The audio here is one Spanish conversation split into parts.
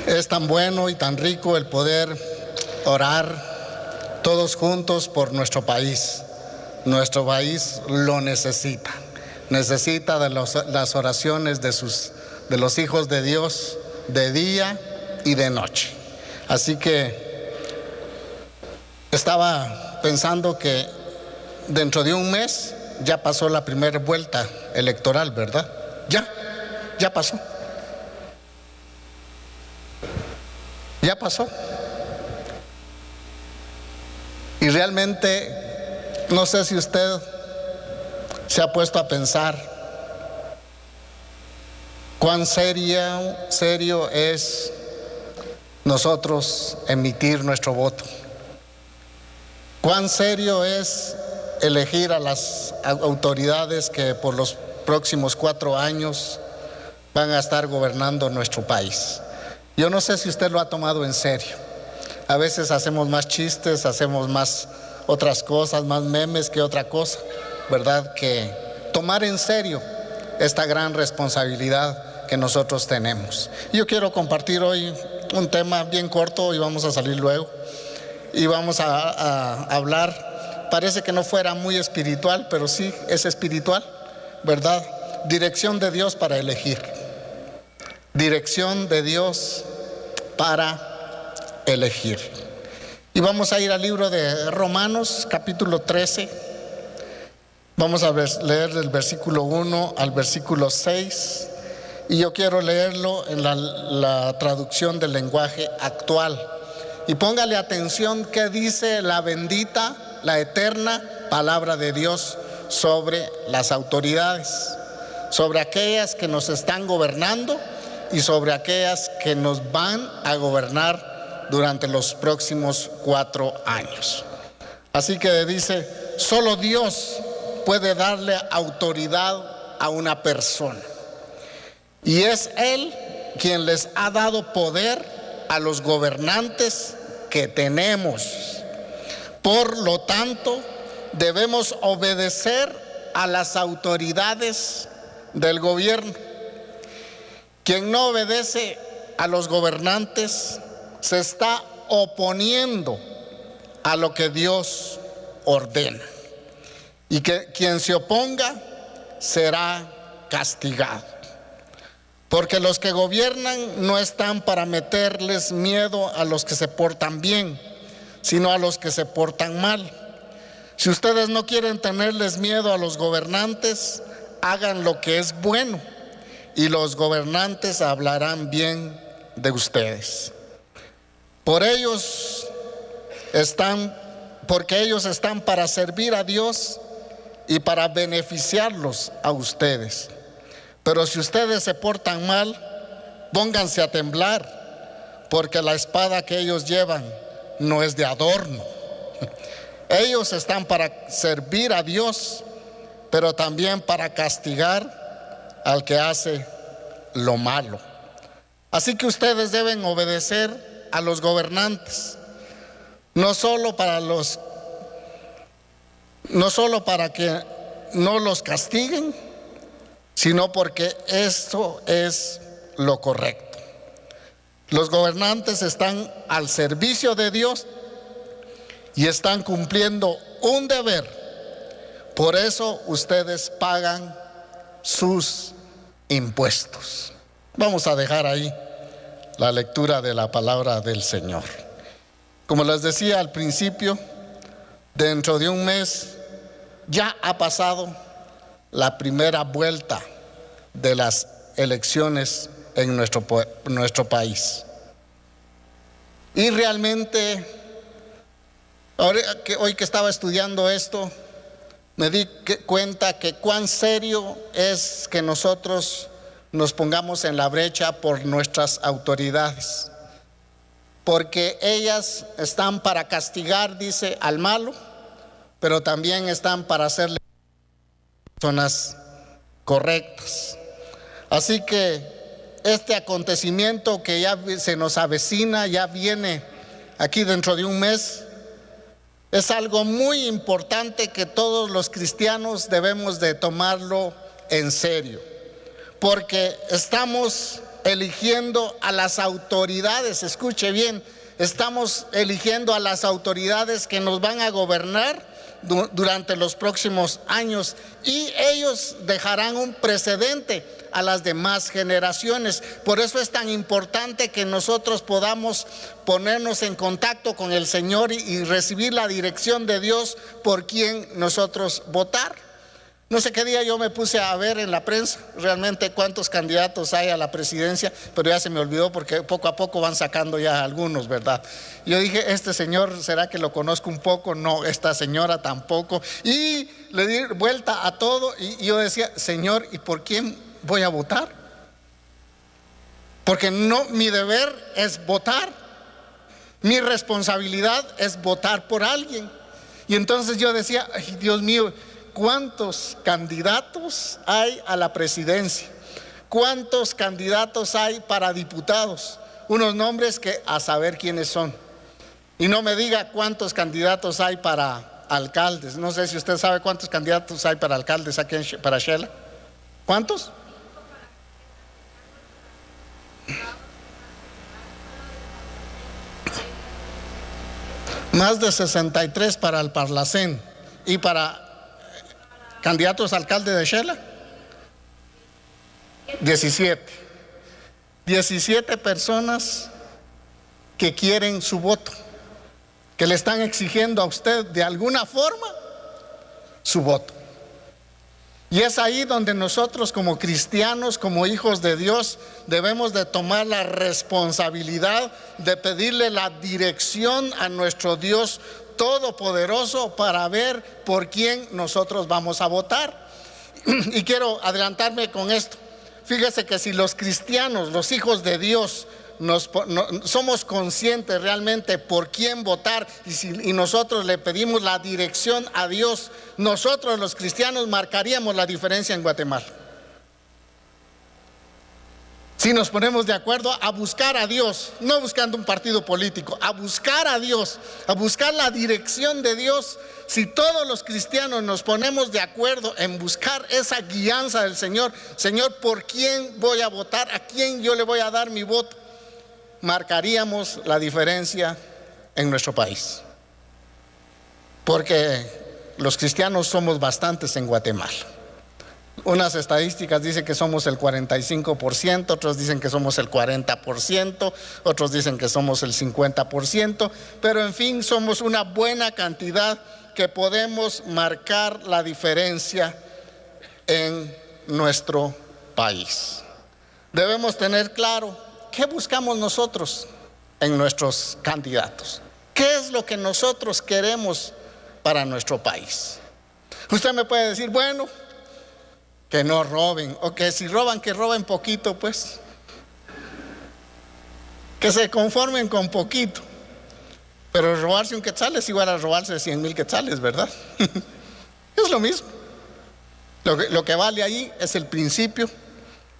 Es tan bueno y tan rico el poder orar todos juntos por nuestro país. Nuestro país lo necesita. Necesita de las oraciones de los hijos de Dios de día y de noche. Así que estaba pensando que dentro de un mes ya pasó la primera vuelta electoral, ¿verdad? Ya pasó. Ya pasó. Y realmente no sé si usted se ha puesto a pensar cuán serio es nosotros emitir nuestro voto. Cuán serio es elegir a las autoridades que por los próximos 4 años van a estar gobernando nuestro país. Yo no sé si usted lo ha tomado en serio. A veces hacemos más chistes, hacemos más otras cosas, más memes que otra cosa, ¿verdad? Que tomar en serio esta gran responsabilidad que nosotros tenemos. Yo quiero compartir hoy un tema bien corto y vamos a salir luego. Y vamos a hablar, parece que no fuera muy espiritual, pero sí es espiritual, ¿verdad? Dirección de Dios para elegir. Dirección de Dios para elegir. Y vamos a ir al libro de Romanos, capítulo 13. Vamos a leer del versículo 1 al versículo 6. Y yo quiero leerlo en la traducción del lenguaje actual. Y póngale atención qué dice la bendita, la eterna palabra de Dios sobre las autoridades, sobre aquellas que nos están gobernando y sobre aquellas que nos van a gobernar durante los próximos 4 años. Así que dice, solo Dios puede darle autoridad a una persona. Y es Él quien les ha dado poder a los gobernantes que tenemos. Por lo tanto, debemos obedecer a las autoridades del gobierno. Quien no obedece a los gobernantes se está oponiendo a lo que Dios ordena. Y que quien se oponga será castigado. Porque los que gobiernan no están para meterles miedo a los que se portan bien, sino a los que se portan mal. Si ustedes no quieren tenerles miedo a los gobernantes, hagan lo que es bueno y los gobernantes hablarán bien de ustedes. Porque ellos están para servir a Dios y para beneficiarlos a ustedes. Pero si ustedes se portan mal, pónganse a temblar, porque la espada que ellos llevan no es de adorno. Ellos están para servir a Dios, pero también para castigar al que hace lo malo. Así que ustedes deben obedecer a los gobernantes, no solo para que no los castiguen, sino porque esto es lo correcto. Los gobernantes están al servicio de Dios y están cumpliendo un deber. Por eso ustedes pagan sus impuestos. Vamos a dejar ahí la lectura de la palabra del Señor. Como les decía al principio, dentro de un mes ya ha pasado la primera vuelta de las elecciones en nuestro país. Y realmente, hoy que estaba estudiando esto, me di cuenta que cuán serio es que nosotros nos pongamos en la brecha por nuestras autoridades. Porque ellas están para castigar, dice, al malo, pero también están para hacerle personas correctas. Así que este acontecimiento que ya se nos avecina, ya viene aquí dentro de un mes, es algo muy importante que todos los cristianos debemos de tomarlo en serio, porque estamos eligiendo a las autoridades, escuche bien, estamos eligiendo a las autoridades que nos van a gobernar durante los próximos años, y ellos dejarán un precedente a las demás generaciones. Por eso es tan importante que nosotros podamos ponernos en contacto con el Señor y recibir la dirección de Dios por quien nosotros votar. No sé qué día yo me puse a ver en la prensa realmente cuántos candidatos hay a la presidencia, pero ya se me olvidó porque poco a poco van sacando ya algunos, ¿verdad? Yo dije, este señor, ¿será que lo conozco un poco? No, esta señora tampoco. Y le di vuelta a todo y yo decía, Señor, ¿y por quién voy a votar? Porque no, mi deber es votar, mi responsabilidad es votar por alguien. Y entonces yo decía, ay, Dios mío, ¿cuántos candidatos hay a la presidencia? ¿Cuántos candidatos hay para diputados? Unos nombres que a saber quiénes son. Y no me diga cuántos candidatos hay para alcaldes. No sé si usted sabe cuántos candidatos hay para alcaldes aquí para Shela. ¿Cuántos? Más de 63 para el Parlacén. Y para candidatos a alcalde de Shela, 17 personas que quieren su voto, que le están exigiendo a usted de alguna forma su voto. Y es ahí donde nosotros como cristianos, como hijos de Dios, debemos de tomar la responsabilidad de pedirle la dirección a nuestro Dios todopoderoso para ver por quién nosotros vamos a votar. Y quiero adelantarme con esto. Fíjese que si los cristianos, los hijos de Dios, somos conscientes realmente por quién votar, y nosotros le pedimos la dirección a Dios, nosotros los cristianos marcaríamos la diferencia en Guatemala. Si nos ponemos de acuerdo a buscar a Dios, no buscando un partido político, a buscar a Dios, a buscar la dirección de Dios. Si todos los cristianos nos ponemos de acuerdo en buscar esa guianza del Señor, Señor, ¿por quién voy a votar? ¿A quién yo le voy a dar mi voto? Marcaríamos la diferencia en nuestro país. Porque los cristianos somos bastantes en Guatemala. Unas estadísticas dicen que somos el 45%, otros dicen que somos el 40%, otros dicen que somos el 50%, pero en fin, somos una buena cantidad que podemos marcar la diferencia en nuestro país. Debemos tener claro qué buscamos nosotros en nuestros candidatos, qué es lo que nosotros queremos para nuestro país. Usted me puede decir, bueno, que no roben, o que si roban, que roben poquito, pues. Que se conformen con poquito. Pero robarse un quetzal es igual a robarse 100,000 quetzales, ¿verdad? Es lo mismo. Lo que vale ahí es el principio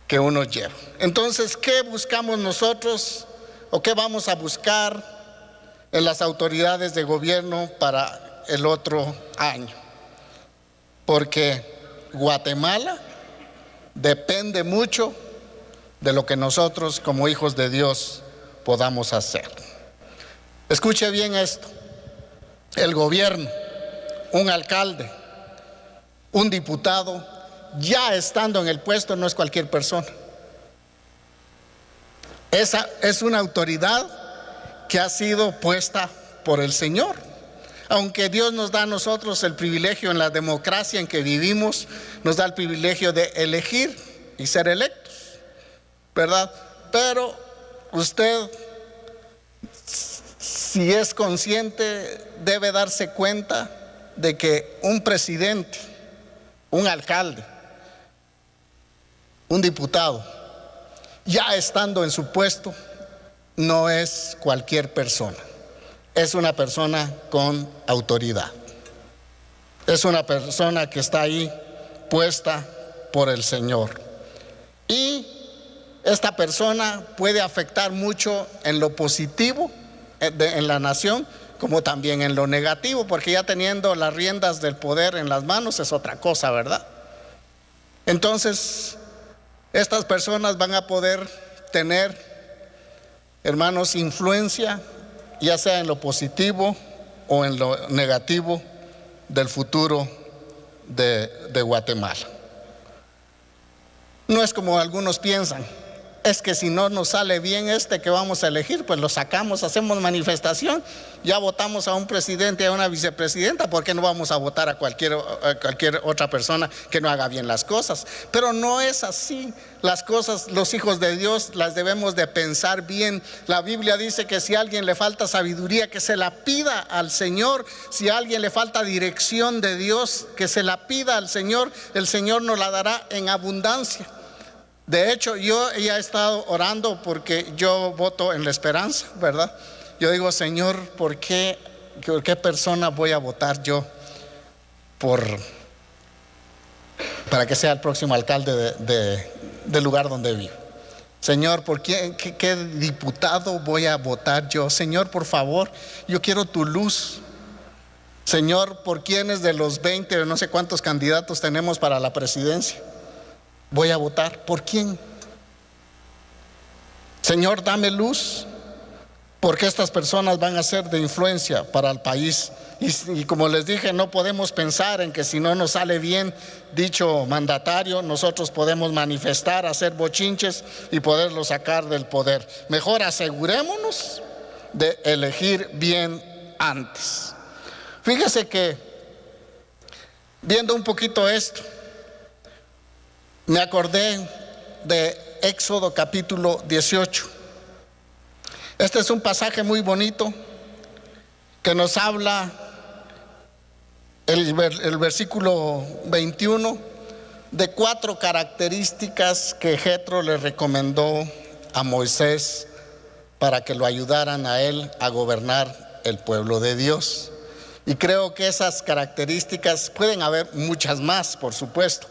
que uno lleva. Entonces, ¿qué buscamos nosotros o qué vamos a buscar en las autoridades de gobierno para el otro año? Porque Guatemala depende mucho de lo que nosotros como hijos de Dios podamos hacer. Escuche bien esto: el gobierno, un alcalde, un diputado, ya estando en el puesto, no es cualquier persona. Esa es una autoridad que ha sido puesta por el Señor. Aunque Dios nos da a nosotros el privilegio en la democracia en que vivimos, nos da el privilegio de elegir y ser electos, ¿verdad? Pero usted, si es consciente, debe darse cuenta de que un presidente, un alcalde, un diputado, ya estando en su puesto, no es cualquier persona. Es una persona con autoridad. Es una persona que está ahí puesta por el Señor. Y esta persona puede afectar mucho en lo positivo en la nación, como también en lo negativo, porque ya teniendo las riendas del poder en las manos es otra cosa, ¿verdad? Entonces, estas personas van a poder tener, hermanos, influencia, ya sea en lo positivo o en lo negativo del futuro de Guatemala. No es como algunos piensan, es que si no nos sale bien que vamos a elegir, pues lo sacamos, hacemos manifestación, ya votamos a un presidente y a una vicepresidenta, ¿por qué no vamos a votar a cualquier otra persona que no haga bien las cosas? Pero no es así. Las cosas, los hijos de Dios las debemos de pensar bien. La Biblia dice que si a alguien le falta sabiduría, que se la pida al Señor. Si a alguien le falta dirección de Dios, que se la pida al Señor. El Señor nos la dará en abundancia. De hecho, yo ya he estado orando porque yo voto en la esperanza, ¿verdad? Yo digo, Señor, ¿por qué persona voy a votar yo para que sea el próximo alcalde del lugar donde vivo? Señor, ¿por qué diputado voy a votar yo? Señor, por favor, yo quiero tu luz. Señor, ¿por quiénes de los 20 o no sé cuántos candidatos tenemos para la presidencia voy a votar? ¿Por quién? Señor, dame luz, porque estas personas van a ser de influencia para el país. Y como les dije, no podemos pensar en que si no nos sale bien dicho mandatario, nosotros podemos manifestar, hacer bochinches y poderlo sacar del poder. Mejor asegurémonos de elegir bien antes. Fíjese que, viendo un poquito esto, me acordé de Éxodo capítulo 18. Este es un pasaje muy bonito que nos habla el versículo 21 de 4 características que Jetro le recomendó a Moisés para que lo ayudaran a él a gobernar el pueblo de Dios. Y creo que esas características, pueden haber muchas más, por supuesto,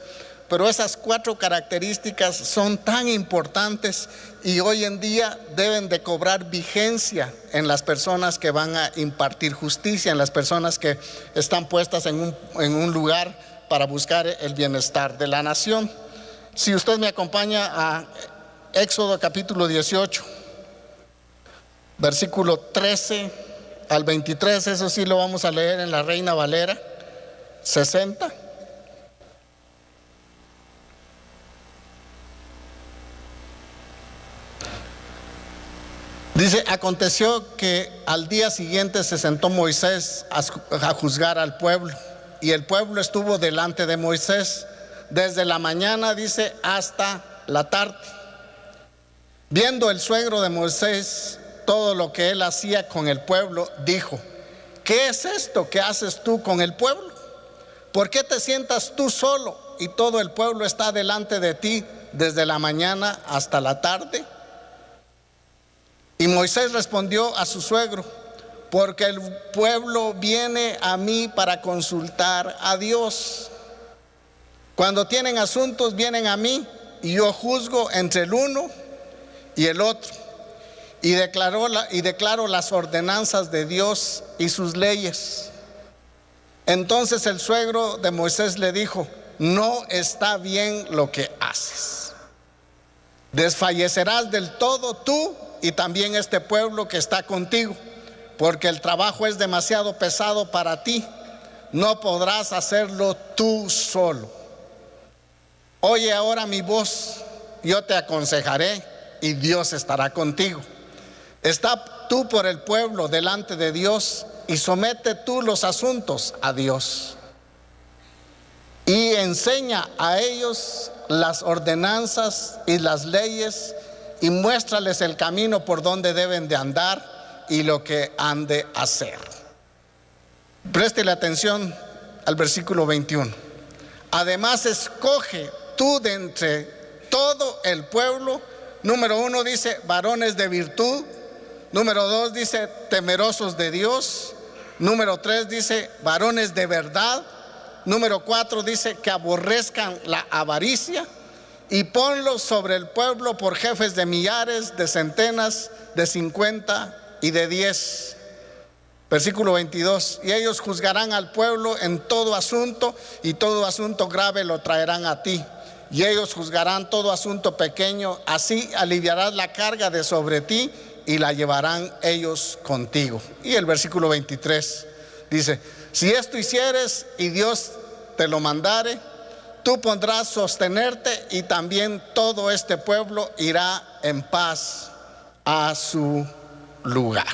pero esas 4 características son tan importantes y hoy en día deben de cobrar vigencia en las personas que van a impartir justicia, en las personas que están puestas en un lugar para buscar el bienestar de la nación. Si usted me acompaña a Éxodo capítulo 18, versículo 13 al 23, eso sí lo vamos a leer en la Reina Valera 60. Dice, aconteció que al día siguiente se sentó Moisés a juzgar al pueblo, y el pueblo estuvo delante de Moisés desde la mañana, dice, hasta la tarde. Viendo el suegro de Moisés todo lo que él hacía con el pueblo, dijo, ¿qué es esto que haces tú con el pueblo? ¿Por qué te sientas tú solo y todo el pueblo está delante de ti desde la mañana hasta la tarde? Y Moisés respondió a su suegro, porque el pueblo viene a mí para consultar a Dios. Cuando tienen asuntos vienen a mí y yo juzgo entre el uno y el otro. Y declaro las ordenanzas de Dios y sus leyes. Entonces el suegro de Moisés le dijo, no está bien lo que haces. Desfallecerás del todo tú y también este pueblo que está contigo, porque el trabajo es demasiado pesado para ti. No podrás hacerlo tú solo. Oye ahora mi voz, yo te aconsejaré y Dios estará contigo. Está tú por el pueblo delante de Dios y somete tú los asuntos a Dios. Y enseña a ellos las ordenanzas y las leyes y muéstrales el camino por donde deben de andar y lo que han de hacer. Préstele atención al versículo 21. Además, escoge tú de entre todo el pueblo. Número 1 dice, varones de virtud. Número 2 dice, temerosos de Dios. Número 3 dice, varones de verdad. Número 4 dice, que aborrezcan la avaricia. Y ponlos sobre el pueblo por jefes de millares, de centenas, de 50 y de 10. Versículo 22. Y ellos juzgarán al pueblo en todo asunto, y todo asunto grave lo traerán a ti. y ellos juzgarán todo asunto pequeño, así aliviarás la carga de sobre ti y la llevarán ellos contigo. Y el versículo 23 dice: si esto hicieres y Dios te lo mandare, tú podrás sostenerte y también todo este pueblo irá en paz a su lugar.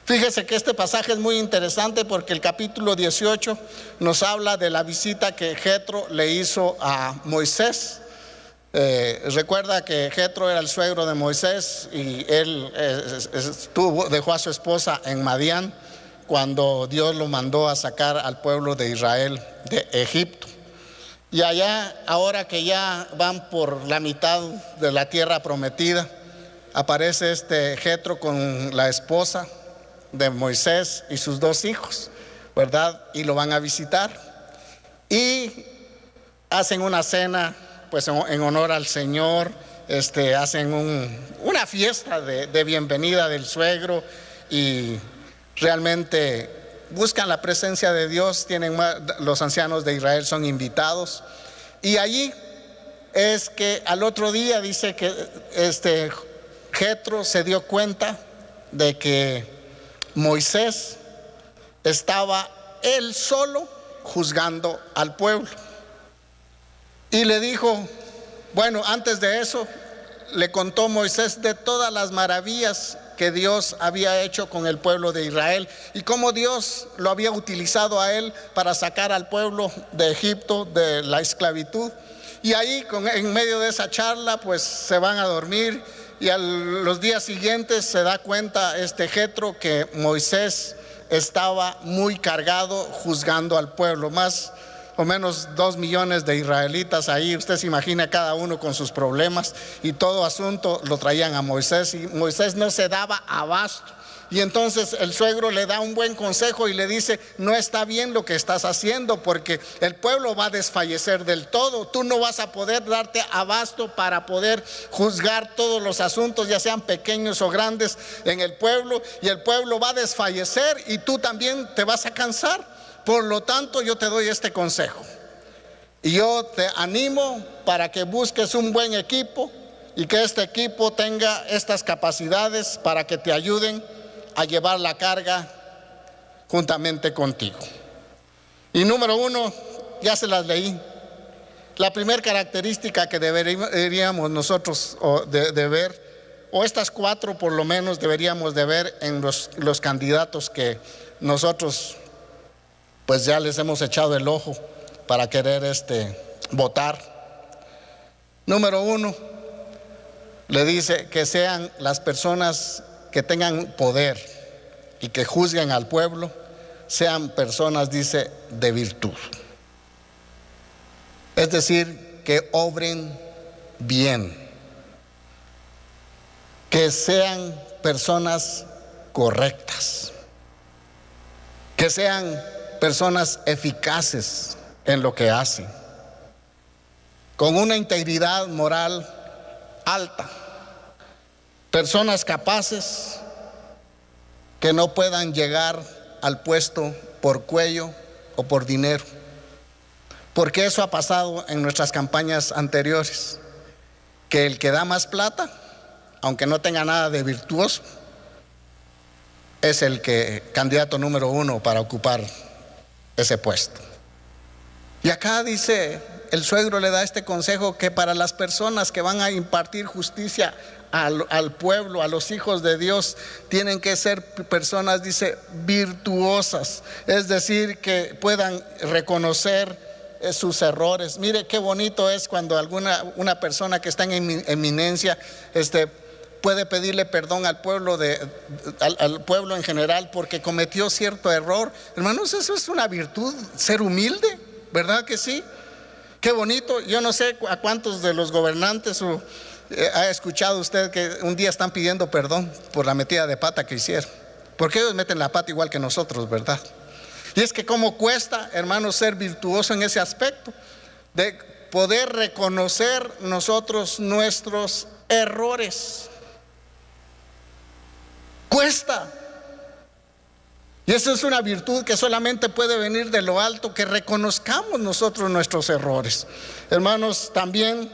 Fíjese que este pasaje es muy interesante porque el capítulo 18 nos habla de la visita que Jetro le hizo a Moisés. Recuerda que Jetro era el suegro de Moisés y él dejó a su esposa en Madián cuando Dios lo mandó a sacar al pueblo de Israel de Egipto. Y allá, ahora que ya van por la mitad de la tierra prometida, aparece este Jetro con la esposa de Moisés y sus 2 hijos, ¿verdad? Y lo van a visitar y hacen una cena, pues en honor al Señor. Hacen una fiesta de bienvenida del suegro y realmente buscan la presencia de Dios. Los ancianos de Israel son invitados y allí es que al otro día dice que Jetro se dio cuenta de que Moisés estaba él solo juzgando al pueblo y le dijo, bueno, antes de eso le contó Moisés de todas las maravillas que Dios había hecho con el pueblo de Israel y cómo Dios lo había utilizado a él para sacar al pueblo de Egipto de la esclavitud. Y ahí en medio de esa charla pues se van a dormir y a los días siguientes se da cuenta Jetro que Moisés estaba muy cargado juzgando al pueblo. Más o menos 2 millones de israelitas ahí, usted se imagina cada uno con sus problemas y todo asunto lo traían a Moisés y Moisés no se daba abasto. Y entonces el suegro le da un buen consejo y le dice, no está bien lo que estás haciendo porque el pueblo va a desfallecer del todo. Tú no vas a poder darte abasto para poder juzgar todos los asuntos, ya sean pequeños o grandes en el pueblo, y el pueblo va a desfallecer y tú también te vas a cansar. Por lo tanto, yo te doy este consejo y yo te animo para que busques un buen equipo y que este equipo tenga estas capacidades para que te ayuden a llevar la carga juntamente contigo. Y número 1, ya se las leí. La primera característica que deberíamos nosotros de ver, o estas 4 por lo menos deberíamos de ver en los candidatos que nosotros pues ya les hemos echado el ojo para querer votar. Número 1, le dice que sean las personas que tengan poder y que juzguen al pueblo, sean personas, dice, de virtud. Es decir, que obren bien, que sean personas correctas, que sean personas eficaces en lo que hacen, con una integridad moral alta, personas capaces que no puedan llegar al puesto por cuello o por dinero, porque eso ha pasado en nuestras campañas anteriores, que el que da más plata, aunque no tenga nada de virtuoso, es el candidato número 1 para ocupar ese puesto. Y acá dice, el suegro le da este consejo, que para las personas que van a impartir justicia al pueblo, a los hijos de Dios, tienen que ser personas, dice, virtuosas, es decir, que puedan reconocer sus errores. Mire qué bonito es cuando una persona que está en eminencia puede pedirle perdón al pueblo al pueblo en general porque cometió cierto error. Hermanos, eso es una virtud, ser humilde, ¿verdad que sí? Qué bonito. Yo no sé a cuántos de los gobernantes ha escuchado usted que un día están pidiendo perdón por la metida de pata que hicieron, porque ellos meten la pata igual que nosotros, ¿verdad? Y es que cómo cuesta, hermanos, ser virtuoso en ese aspecto, de poder reconocer nosotros nuestros errores. Cuesta. Y esa es una virtud que solamente puede venir de lo alto, que reconozcamos nosotros nuestros errores. Hermanos, también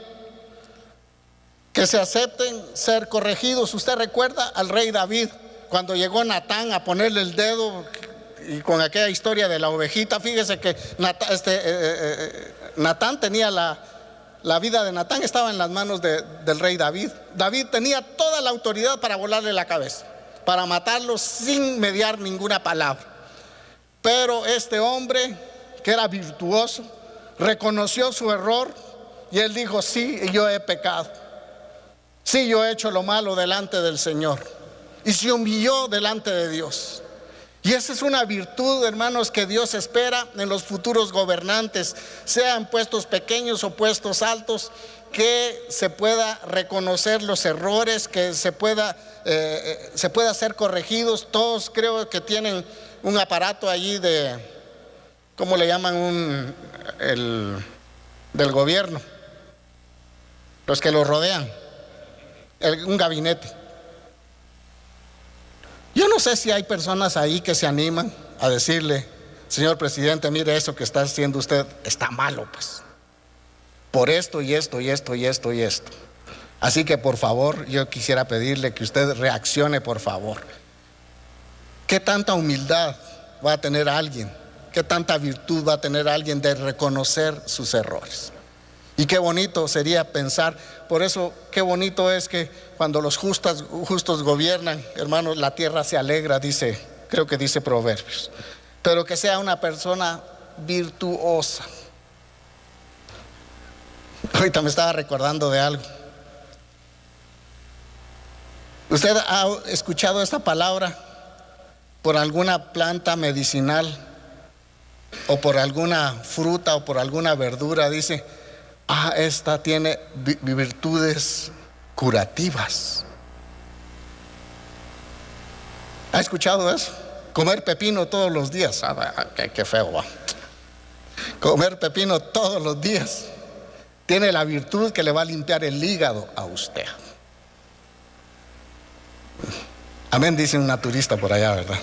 que se acepten ser corregidos. Usted recuerda al rey David, cuando llegó Natán a ponerle el dedo, y con aquella historia de la ovejita. Fíjese que Natán tenía la vida de Natán estaba en las manos del rey David. David tenía toda la autoridad para volarle la cabeza, para matarlo sin mediar ninguna palabra. Pero este hombre, que era virtuoso, reconoció su error y él dijo: sí, yo he pecado, sí, yo he hecho lo malo delante del Señor, y se humilló delante de Dios. Y esa es una virtud, hermanos, que Dios espera en los futuros gobernantes, sean puestos pequeños o puestos altos, que se pueda reconocer los errores, que se pueda ser corregidos. Todos creo que tienen un aparato allí de, ¿cómo le llaman? Del gobierno, los que lo rodean, un gabinete. Yo no sé si hay personas ahí que se animan a decirle: señor presidente, mire, eso que está haciendo usted está malo, pues, por esto y esto y esto y esto y esto. Así que por favor, yo quisiera pedirle que usted reaccione, por favor. ¿Qué tanta humildad va a tener alguien? ¿Qué tanta virtud va a tener alguien de reconocer sus errores? Y qué bonito sería pensar, por eso qué bonito es que cuando los justos gobiernan, hermanos, la tierra se alegra, dice, creo que dice Proverbios. Pero que sea una persona virtuosa. Ahorita me estaba recordando de algo. ¿Usted ha escuchado esta palabra por alguna planta medicinal o por alguna fruta o por alguna verdura? Dice: esta tiene virtudes curativas. ¿Ha escuchado eso? Comer pepino todos los días. Qué feo va. Comer pepino todos los días tiene la virtud que le va a limpiar el hígado a usted. Amén, dice un naturista por allá, ¿verdad?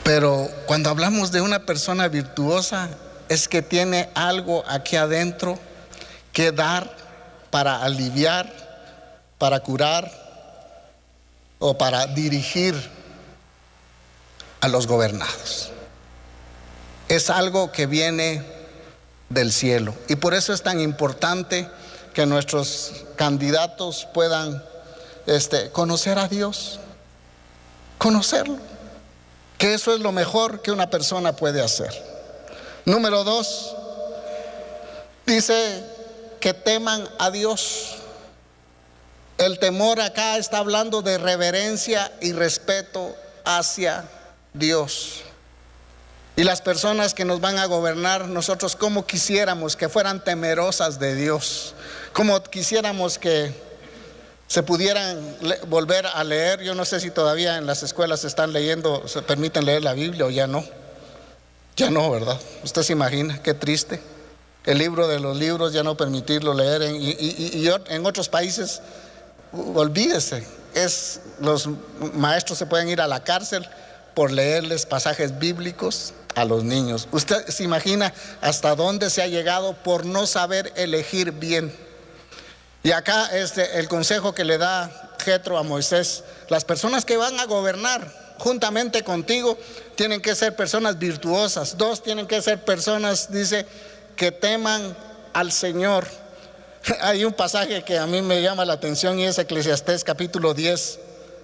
Pero cuando hablamos de una persona virtuosa, es que tiene algo aquí adentro que dar para aliviar, para curar o para dirigir a los gobernados. Es algo que viene del cielo, y por eso es tan importante que nuestros candidatos puedan conocer a Dios, conocerlo, que eso es lo mejor que una persona puede hacer. Número 2, dice que teman a Dios. El temor acá está hablando de reverencia y respeto hacia Dios. Y las personas que nos van a gobernar, nosotros como quisiéramos que fueran temerosas de Dios, como quisiéramos que se pudieran volver a leer. Yo no sé si todavía en las escuelas están leyendo, se permiten leer la Biblia o ya no. Ya no, ¿verdad? Usted se imagina, qué triste. El libro de los libros, ya no permitirlo leer. Y en otros países, olvídese, los maestros se pueden ir a la cárcel por leerles pasajes bíblicos a los niños. Usted se imagina hasta dónde se ha llegado por no saber elegir bien. Y acá el consejo que le da Jetro a Moisés: las personas que van a gobernar juntamente contigo tienen que ser personas virtuosas. 2, tienen que ser personas, dice, que teman al Señor. Hay un pasaje que a mí me llama la atención y es Eclesiastés capítulo 10,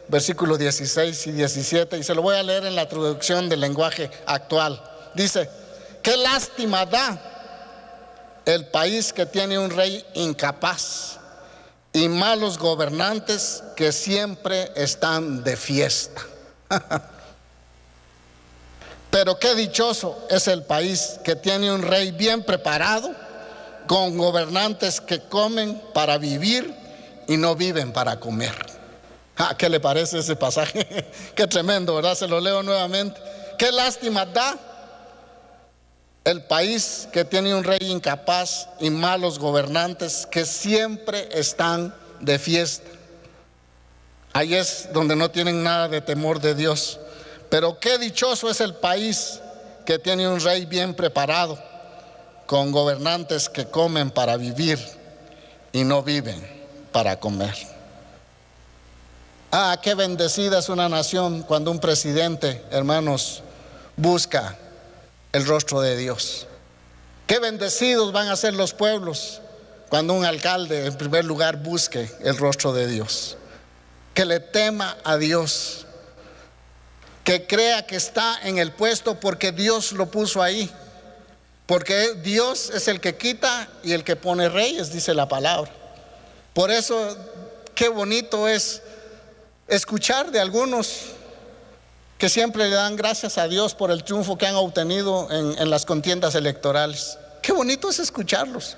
versículos 16 y 17, y se lo voy a leer en la traducción del lenguaje actual. Dice: qué lástima da el país que tiene un rey incapaz y malos gobernantes que siempre están de fiesta. Pero qué dichoso es el país que tiene un rey bien preparado, con gobernantes que comen para vivir y no viven para comer. ¿Qué le parece ese pasaje? Qué tremendo, ¿verdad? Se lo leo nuevamente. Qué lástima da el país que tiene un rey incapaz y malos gobernantes que siempre están de fiesta. Ahí es donde no tienen nada de temor de Dios. Pero qué dichoso es el país que tiene un rey bien preparado, con gobernantes que comen para vivir y no viven para comer. Ah, qué bendecida es una nación cuando un presidente, hermanos, busca el rostro de Dios. Qué bendecidos van a ser los pueblos cuando un alcalde, en primer lugar, busque el rostro de Dios. Que le tema a Dios, que crea que está en el puesto porque Dios lo puso ahí, porque Dios es el que quita y el que pone reyes, dice la palabra. Por eso, qué bonito es escuchar de algunos que siempre le dan gracias a Dios por el triunfo que han obtenido en las contiendas electorales. Qué bonito es escucharlos.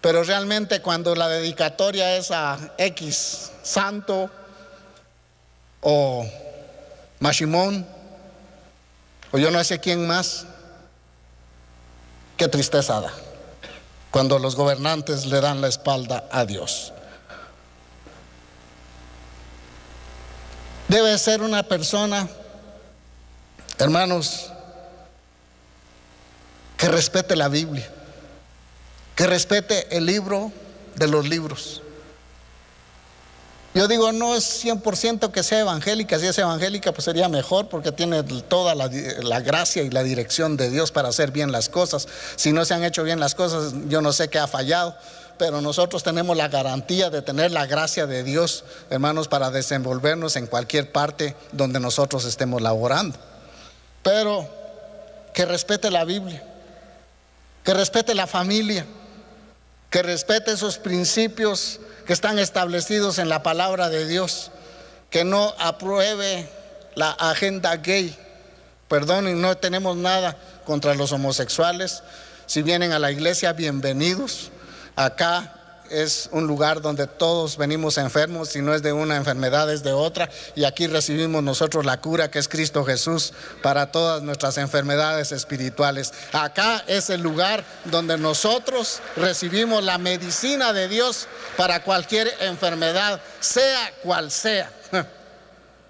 Pero realmente cuando la dedicatoria es a X santo o Mashimón o yo no sé quién más, qué tristeza da cuando los gobernantes le dan la espalda a Dios. Debe ser una persona, hermanos, que respete la Biblia, que respete el libro de los libros. Yo digo, no es 100% que sea evangélica. Si es evangélica, pues sería mejor, porque tiene toda la gracia y la dirección de Dios para hacer bien las cosas. Si no se han hecho bien las cosas, yo no sé qué ha fallado, pero nosotros tenemos la garantía de tener la gracia de Dios, hermanos, para desenvolvernos en cualquier parte donde nosotros estemos laborando. Pero que respete la Biblia, que respete la familia, que respete esos principios que están establecidos en la palabra de Dios, que no apruebe la agenda gay. Perdonen, no tenemos nada contra los homosexuales. Si vienen a la iglesia, bienvenidos. Acá es un lugar donde todos venimos enfermos, si no es de una enfermedad es de otra, y aquí recibimos nosotros la cura que es Cristo Jesús para todas nuestras enfermedades espirituales. Acá es el lugar donde nosotros recibimos la medicina de Dios para cualquier enfermedad, sea cual sea.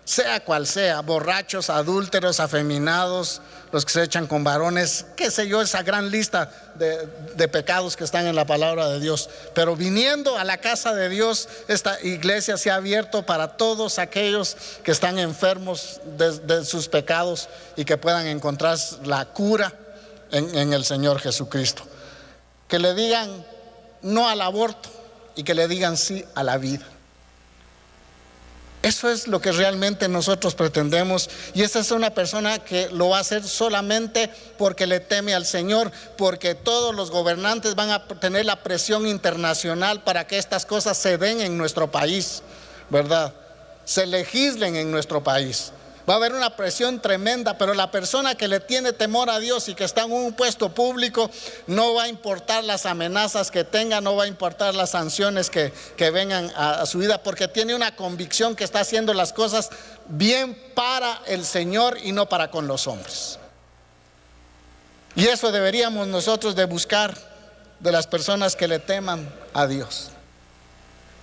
Sea cual sea, borrachos, adúlteros, afeminados, los que se echan con varones, qué sé yo, esa gran lista de pecados que están en la palabra de Dios. Pero viniendo a la casa de Dios, esta iglesia se ha abierto para todos aquellos que están enfermos de sus pecados y que puedan encontrar la cura en el Señor Jesucristo. Que le digan no al aborto y que le digan sí a la vida. Eso es lo que realmente nosotros pretendemos, y esa es una persona que lo va a hacer solamente porque le teme al Señor, porque todos los gobernantes van a tener la presión internacional para que estas cosas se den en nuestro país, ¿verdad? Se legislen en nuestro país. Va a haber una presión tremenda, pero la persona que le tiene temor a Dios y que está en un puesto público, no va a importar las amenazas que tenga, no va a importar las sanciones que vengan a su vida, porque tiene una convicción que está haciendo las cosas bien para el Señor y no para con los hombres. Y eso deberíamos nosotros de buscar de las personas que le teman a Dios.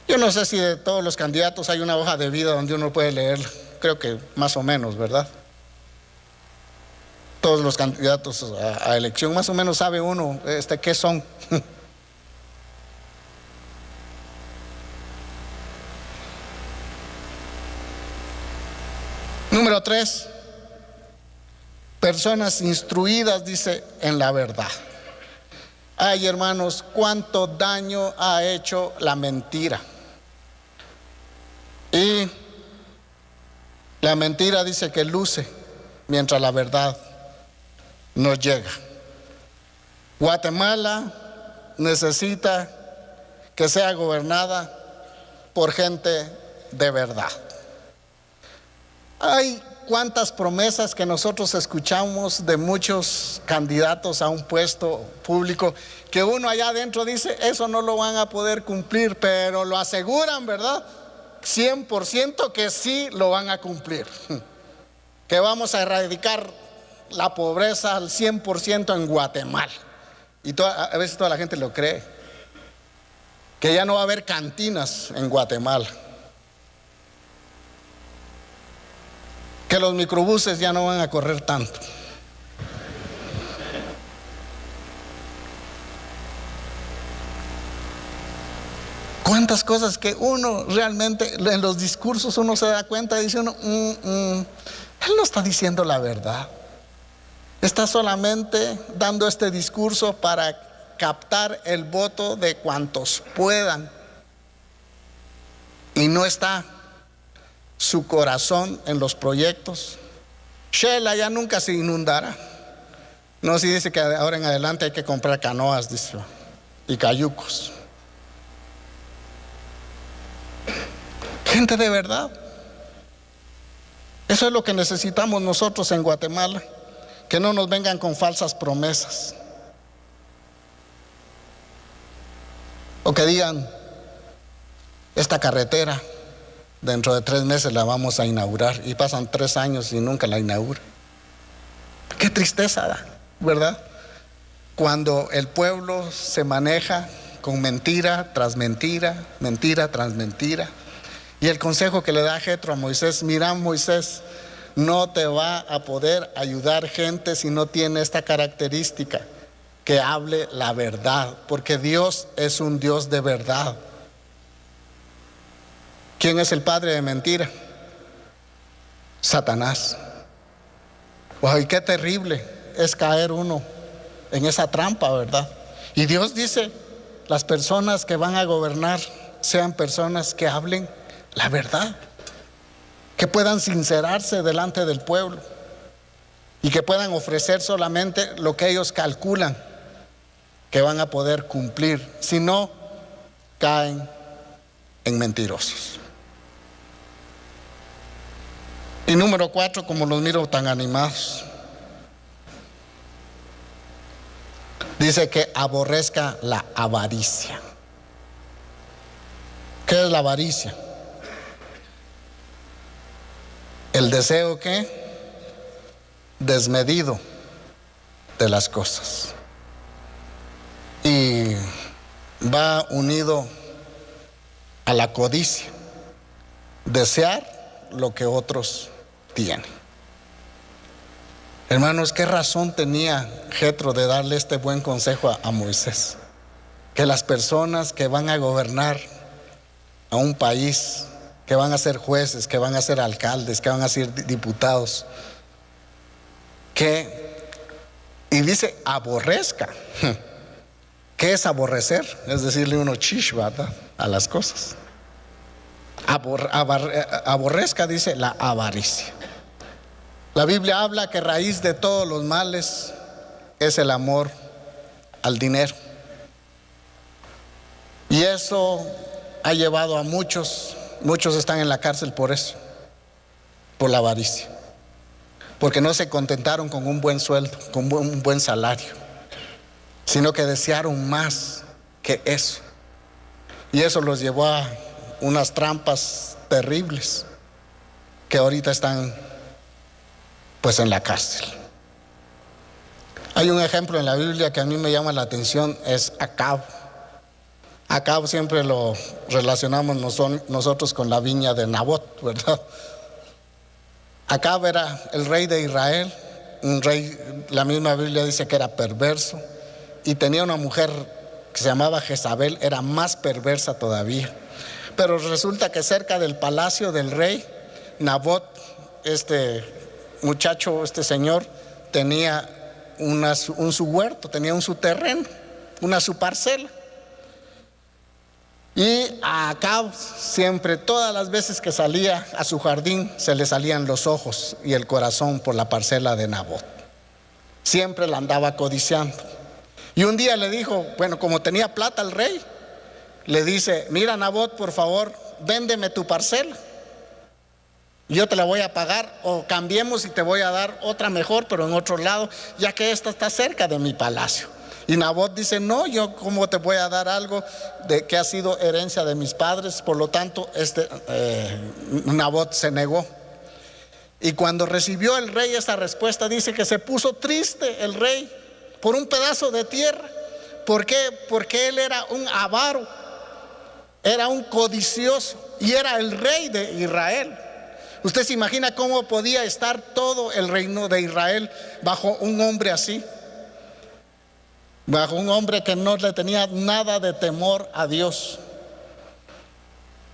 Yo no sé si de todos los candidatos hay una hoja de vida donde uno puede leerla. Creo que más o menos, ¿verdad? Todos los candidatos a elección, más o menos sabe uno qué son. Número 3, personas instruidas, dice, en la verdad. Ay, hermanos, cuánto daño ha hecho la mentira. Y la mentira dice que luce mientras la verdad no llega. Guatemala necesita que sea gobernada por gente de verdad. Hay cuántas promesas que nosotros escuchamos de muchos candidatos a un puesto público que uno allá adentro dice, eso no lo van a poder cumplir, pero lo aseguran, ¿verdad? 100% que sí lo van a cumplir, que vamos a erradicar la pobreza al 100% en Guatemala, y a veces toda la gente lo cree, que ya no va a haber cantinas en Guatemala. que los microbuses ya no van a correr tanto. Cuántas cosas que uno realmente en los discursos uno se da cuenta y dice uno, él no está diciendo la verdad. Está solamente dando este discurso para captar el voto de cuantos puedan. Y no está su corazón en los proyectos. Shela ya nunca se inundará. No, si dice que ahora en adelante hay que comprar canoas, dice, y cayucos. Gente de verdad. Eso es lo que necesitamos nosotros en Guatemala. Que no nos vengan con falsas promesas. O que digan, esta carretera dentro de 3 meses la vamos a inaugurar, y pasan 3 años y nunca la inauguran. Qué tristeza da, ¿verdad? Cuando el pueblo se maneja con mentira tras mentira, mentira tras mentira. Y el consejo que le da Jetro a Moisés: mira, Moisés, no te va a poder ayudar gente si no tiene esta característica, que hable la verdad, porque Dios es un Dios de verdad. ¿Quién es el padre de mentira? Satanás. ¡Ay, qué terrible es caer uno en esa trampa, ¿verdad? Y Dios dice, las personas que van a gobernar sean personas que hablen la verdad, que puedan sincerarse delante del pueblo y que puedan ofrecer solamente lo que ellos calculan que van a poder cumplir. Si no, caen en mentirosos. Y número 4, como los miro tan animados, dice que aborrezca la avaricia. ¿Qué es la avaricia? El deseo, ¿qué? Desmedido de las cosas. Y va unido a la codicia, desear lo que otros tienen. Hermanos, ¿qué razón tenía Jetro de darle este buen consejo a Moisés? Que las personas que van a gobernar a un país, que van a ser jueces, que van a ser alcaldes, que van a ser diputados, y dice aborrezca. ¿Qué es aborrecer? Es decirle uno chish, ¿verdad?, a las cosas. Aborrezca, dice, la avaricia. La Biblia habla que raíz de todos los males es el amor al dinero. Y eso ha llevado a muchos están en la cárcel por eso, por la avaricia. Porque no se contentaron con un buen sueldo, con un buen salario, sino que desearon más que eso. Y eso los llevó a unas trampas terribles que ahorita están pues en la cárcel. Hay un ejemplo en la Biblia que a mí me llama la atención, es Acab. Acab siempre lo relacionamos nosotros con la viña de Nabot, ¿verdad? Acab era el rey de Israel, un rey, la misma Biblia dice que era perverso, y tenía una mujer que se llamaba Jezabel, era más perversa todavía. Pero resulta que cerca del palacio del rey, Nabot, este muchacho, este señor, tenía su huerto, tenía su terreno, su parcela. Y a Acab siempre, todas las veces que salía a su jardín, se le salían los ojos y el corazón por la parcela de Nabot. Siempre la andaba codiciando. Y un día le dijo, bueno, como tenía plata el rey, le dice, mira, Nabot, por favor, véndeme tu parcela. Yo te la voy a pagar, o cambiemos y te voy a dar otra mejor, pero en otro lado, ya que esta está cerca de mi palacio. Y Nabot dice, no, yo cómo te voy a dar algo que ha sido herencia de mis padres. Por lo tanto, Nabot se negó. Y cuando recibió el rey esa respuesta, dice que se puso triste el rey por un pedazo de tierra. ¿Por qué? Porque él era un avaro, era un codicioso y era el rey de Israel. ¿Usted se imagina cómo podía estar todo el reino de Israel bajo un hombre así? Bajo un hombre que no le tenía nada de temor a Dios.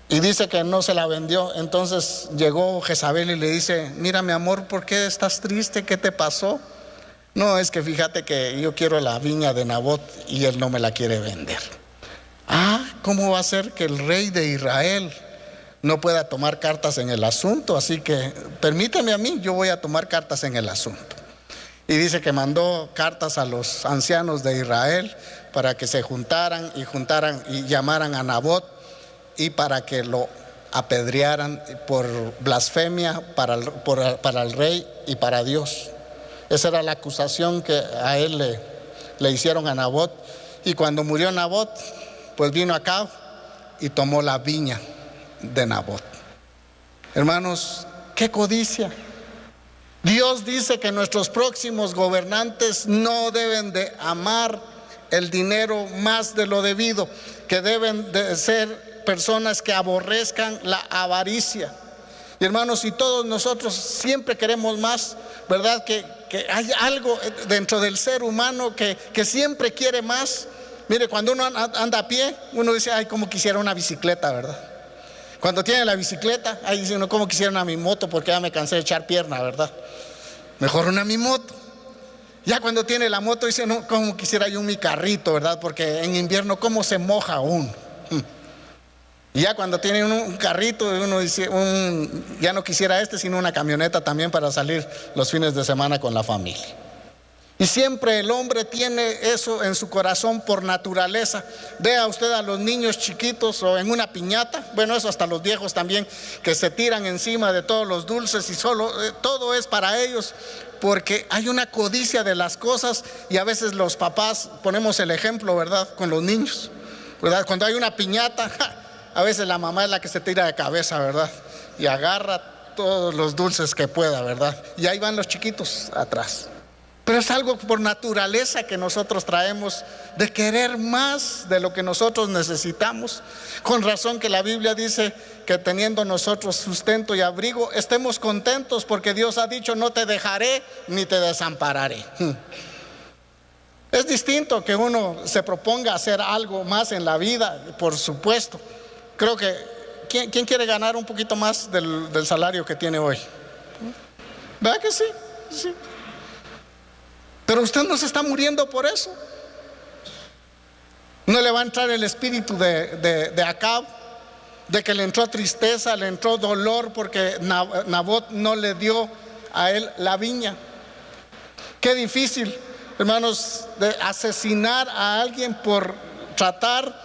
Y dice que no se la vendió. Entonces llegó Jezabel y le dice: mira, mi amor, ¿por qué estás triste? ¿Qué te pasó? No, es que fíjate que yo quiero la viña de Nabot y él no me la quiere vender. ¿Cómo va a ser que el rey de Israel no pueda tomar cartas en el asunto? Así que permíteme a mí, yo voy a tomar cartas en el asunto. Y dice que mandó cartas a los ancianos de Israel para que se juntaran y llamaran a Nabot, y para que lo apedrearan por blasfemia para el rey y para Dios. Esa era la acusación que a él le hicieron a Nabot. Y cuando murió Nabot, pues vino Acab y tomó la viña de Nabot. Hermanos, qué codicia. Dios dice que nuestros próximos gobernantes no deben de amar el dinero más de lo debido, que deben de ser personas que aborrezcan la avaricia. Y hermanos, si todos nosotros siempre queremos más, ¿verdad? Que hay algo dentro del ser humano que siempre quiere más. Mire, cuando uno anda a pie, uno dice: ay, cómo quisiera una bicicleta, ¿verdad? Cuando tiene la bicicleta, ahí dice uno: cómo quisiera una mi moto, porque ya me cansé de echar pierna, ¿verdad? Mejor una mi moto. Ya cuando tiene la moto dice: no, cómo quisiera yo mi carrito, ¿verdad? Porque en invierno cómo se moja uno. Y ya cuando tiene un carrito, uno dice: ya no quisiera sino una camioneta también para salir los fines de semana con la familia. Y siempre el hombre tiene eso en su corazón por naturaleza. Vea usted a los niños chiquitos o en una piñata, bueno, eso hasta los viejos también, que se tiran encima de todos los dulces y todo es para ellos, porque hay una codicia de las cosas. Y a veces los papás ponemos el ejemplo, ¿verdad?, con los niños, ¿verdad? Cuando hay una piñata, a veces la mamá es la que se tira de cabeza, ¿verdad? Y agarra todos los dulces que pueda, ¿verdad? Y ahí van los chiquitos atrás. Pero es algo por naturaleza que nosotros traemos, de querer más de lo que nosotros necesitamos. Con razón que la Biblia dice que teniendo nosotros sustento y abrigo, estemos contentos, porque Dios ha dicho: no te dejaré ni te desampararé. Es distinto que uno se proponga hacer algo más en la vida, por supuesto. Creo que ¿quién quiere ganar un poquito más del salario que tiene hoy? ¿Verdad que sí? Sí. Pero usted no se está muriendo por eso. No le va a entrar el espíritu de Acab, de que le entró tristeza, le entró dolor porque Nabot no le dio a él la viña. Qué difícil, hermanos, de asesinar a alguien por tratar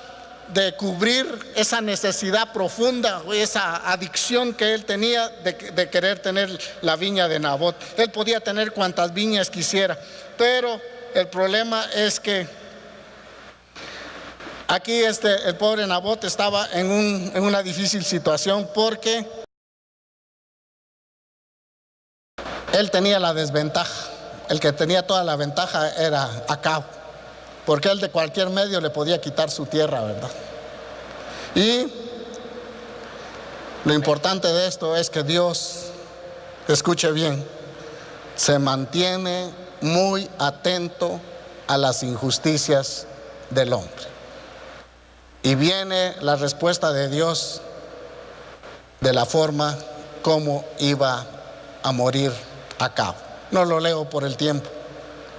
de cubrir esa necesidad profunda, esa adicción que él tenía de querer tener la viña de Nabot. Él podía tener cuantas viñas quisiera, pero el problema es que aquí el pobre Nabot estaba en una difícil situación, porque él tenía la desventaja. El que tenía toda la ventaja era Acab, porque él de cualquier medio le podía quitar su tierra, ¿verdad? Y lo importante de esto es que Dios, escuche bien, se mantiene muy atento a las injusticias del hombre. Y viene la respuesta de Dios de la forma como iba a morir Acab. No lo leo por el tiempo,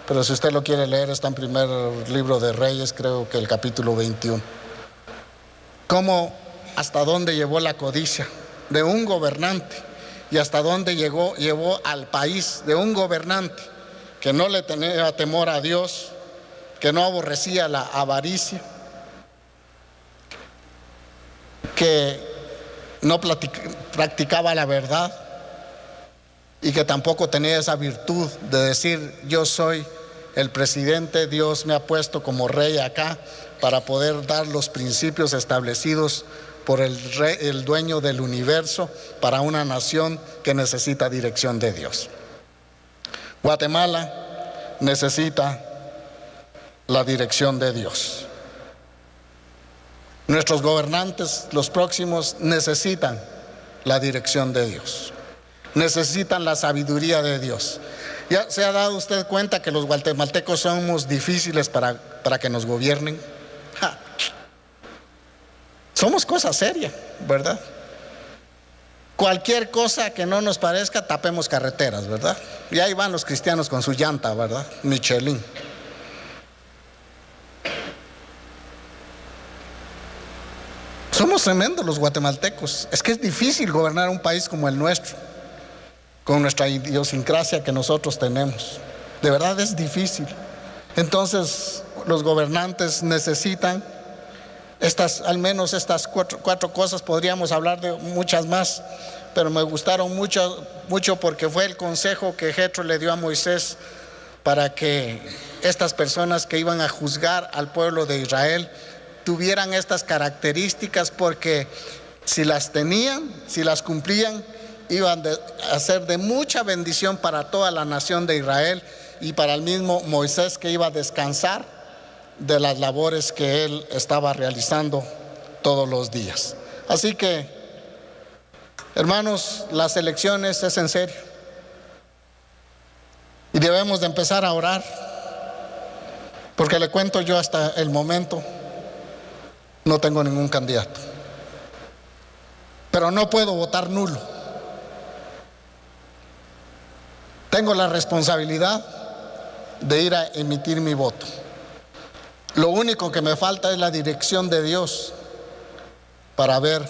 pero si usted lo quiere leer, está en primer libro de Reyes, creo que el capítulo 21. Cómo, hasta dónde llevó la codicia de un gobernante, y hasta dónde llevó al país de un gobernante que no le tenía temor a Dios, que no aborrecía la avaricia, que no practicaba la verdad, y que tampoco tenía esa virtud de decir: yo soy el presidente, Dios me ha puesto como rey acá para poder dar los principios establecidos por el dueño del universo para una nación que necesita dirección de Dios. Guatemala necesita la dirección de Dios. Nuestros gobernantes, los próximos, necesitan la dirección de Dios. necesitan la sabiduría de Dios. ¿Ya se ha dado usted cuenta que los guatemaltecos somos difíciles para que nos gobiernen? Somos cosa seria, ¿verdad? Cualquier cosa que no nos parezca, tapemos carreteras, ¿verdad? Y ahí van los cristianos con su llanta, ¿verdad? Michelin. Somos tremendos los guatemaltecos. Es que es difícil gobernar un país como el nuestro, con nuestra idiosincrasia que nosotros tenemos. De verdad es difícil. Entonces los gobernantes necesitan al menos estas cuatro cosas. Podríamos hablar de muchas más, pero me gustaron mucho porque fue el consejo que Jetro le dio a Moisés para que estas personas que iban a juzgar al pueblo de Israel tuvieran estas características, porque si las tenían, si las cumplían, iban a ser de mucha bendición para toda la nación de Israel y para el mismo Moisés, que iba a descansar de las labores que él estaba realizando todos los días. Así que, hermanos, las elecciones es en serio y debemos de empezar a orar, porque le cuento, yo hasta el momento no tengo ningún candidato, pero no puedo votar nulo. Tengo la responsabilidad de ir a emitir mi voto. Lo único que me falta es la dirección de Dios para ver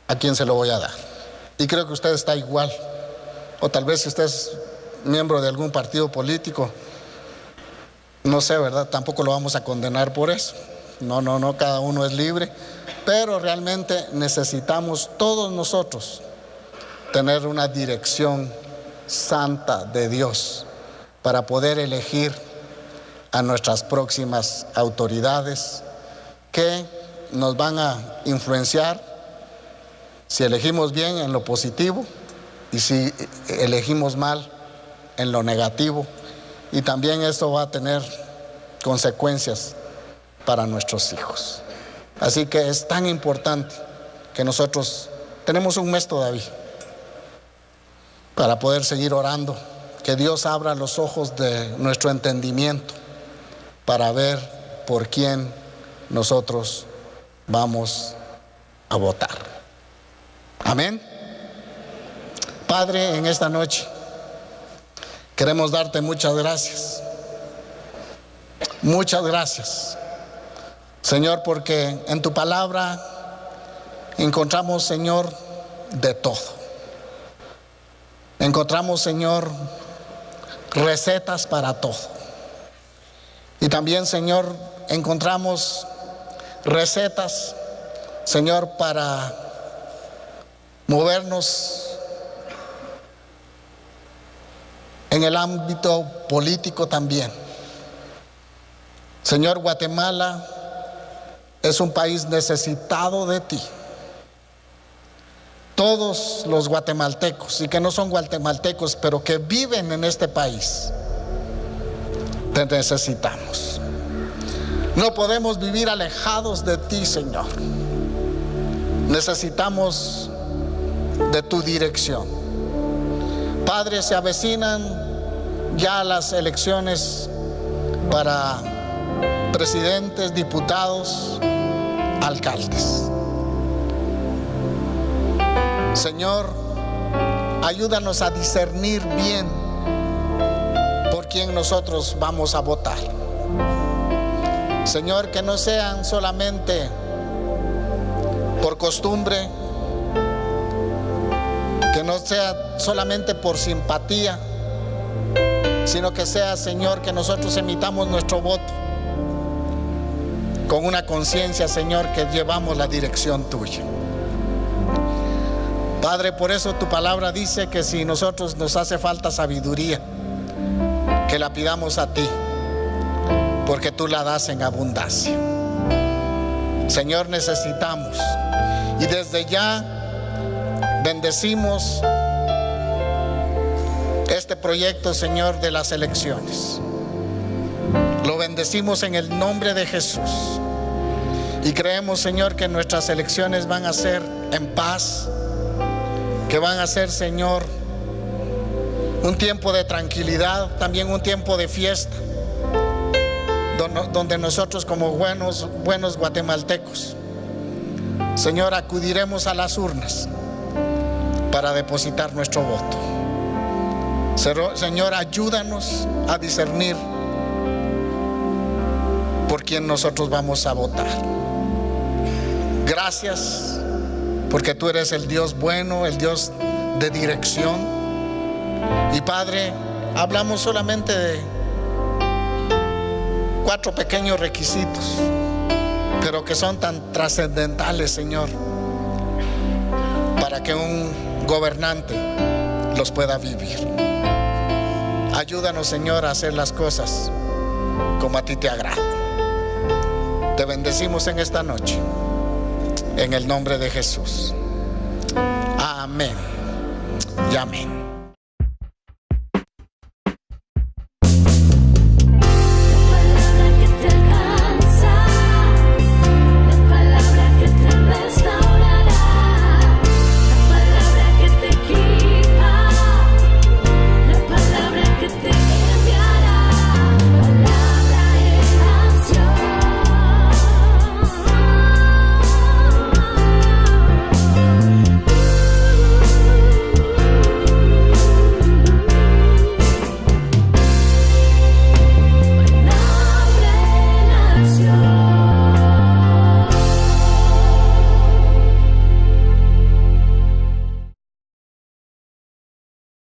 a quién se lo voy a dar. Y creo que usted está igual, o tal vez si usted es miembro de algún partido político, no sé, ¿verdad? Tampoco lo vamos a condenar por eso. No, cada uno es libre, pero realmente necesitamos todos nosotros tener una dirección santa de Dios para poder elegir a nuestras próximas autoridades que nos van a influenciar, si elegimos bien, en lo positivo, y si elegimos mal, en lo negativo. Y también esto va a tener consecuencias para nuestros hijos. Así que es tan importante que nosotros tenemos un mes todavía para poder seguir orando, que Dios abra los ojos de nuestro entendimiento para ver por quién nosotros vamos a votar. Amén. Padre, en esta noche queremos darte muchas gracias. Muchas gracias, Señor, porque en tu palabra encontramos, Señor, de todo. Encontramos, Señor, recetas para todo. Y también, Señor, encontramos recetas, Señor, para movernos en el ámbito político también. Señor, Guatemala es un país necesitado de ti. Todos los guatemaltecos y que no son guatemaltecos, pero que viven en este país, te necesitamos. No podemos vivir alejados de ti, Señor. Necesitamos de tu dirección. Padre, se avecinan ya las elecciones para presidentes, diputados, alcaldes. Señor, ayúdanos a discernir bien por quién nosotros vamos a votar. Señor, que no sean solamente por costumbre, que no sea solamente por simpatía, sino que sea, Señor, que nosotros emitamos nuestro voto con una conciencia, Señor, que llevamos la dirección tuya. Padre, por eso tu palabra dice que si nosotros nos hace falta sabiduría, que la pidamos a ti, porque tú la das en abundancia. Señor, necesitamos, y desde ya bendecimos este proyecto, Señor, de las elecciones. Lo bendecimos en el nombre de Jesús y creemos, Señor, que nuestras elecciones van a ser en paz, que van a ser, Señor, un tiempo de tranquilidad, también un tiempo de fiesta, donde nosotros como buenos guatemaltecos, Señor, acudiremos a las urnas para depositar nuestro voto. Señor, ayúdanos a discernir por quién nosotros vamos a votar. Gracias, porque tú eres el Dios bueno, el Dios de dirección. Y Padre, hablamos solamente de 4 pequeños requisitos, pero que son tan trascendentales, Señor, para que un gobernante los pueda vivir. Ayúdanos, Señor, a hacer las cosas como a ti te agrada. Te bendecimos en esta noche, en el nombre de Jesús. Amén y amén.